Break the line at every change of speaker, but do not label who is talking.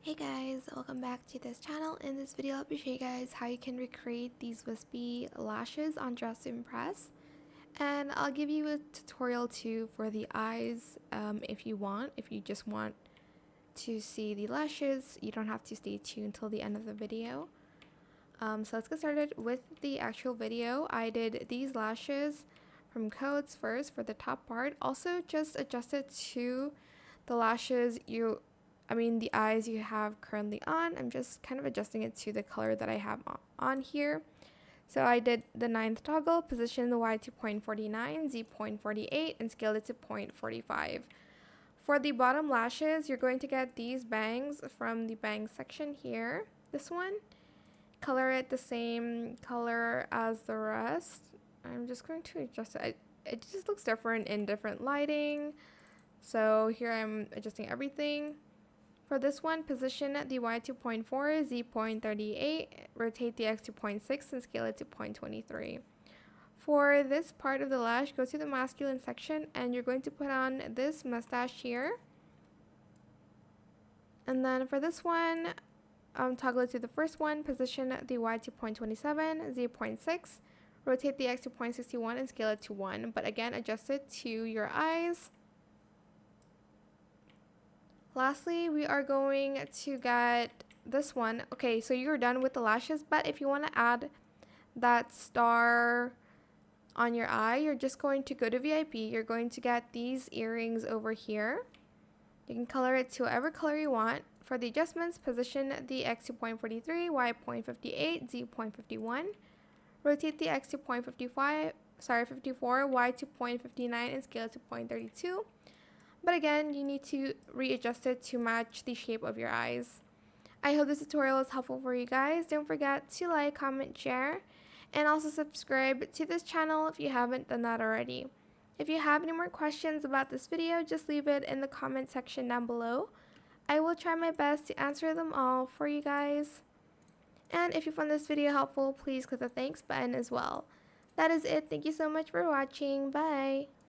Hey guys, welcome back to this channel. In this video I'll be showing you guys how you can recreate these wispy lashes on Dress to Impress, and I'll give you a tutorial too for the eyes if you just want to see the lashes. You don't have to stay tuned until the end of the video. So let's get started with the actual video. I did these lashes from Codes first for the top part. Also just adjusted to the lashes the eyes you have currently on. I'm just kind of adjusting it to the color that I have on here. So I did the 9th toggle, position the Y to 0.49, Z 0.48, and scale it to 0.45. For the bottom lashes, you're going to get these bangs from the bang section here. This one, color it the same color as the rest. I'm just going to adjust it. It just looks different in different lighting. So here I'm adjusting everything. For this one, position the Y to 0.4, Z 0.38, rotate the X to 0.6, and scale it to 0.23. For this part of the lash, go to the masculine section, and you're going to put on this mustache here. And then for this one, toggle it to the first one, position the Y to 0.27, Z 0.6, rotate the X to 0.61, and scale it to 1. But again, adjust it to your eyes. Lastly, we are going to get this one. Okay, so you're done with the lashes, but if you want to add that star on your eye, you're just going to go to VIP. You're going to get these earrings over here. You can color it to whatever color you want. For the adjustments, position the X to 0.43, Y 0.58, Z 0.51. Rotate the X to 54, Y to 0.59, and scale it to 0.32. But again, you need to readjust it to match the shape of your eyes. I hope this tutorial is helpful for you guys. Don't forget to like, comment, share, and also subscribe to this channel if you haven't done that already. If you have any more questions about this video, just leave it in the comment section down below. I will try my best to answer them all for you guys. And if you found this video helpful, please click the thanks button as well. That is it. Thank you so much for watching. Bye!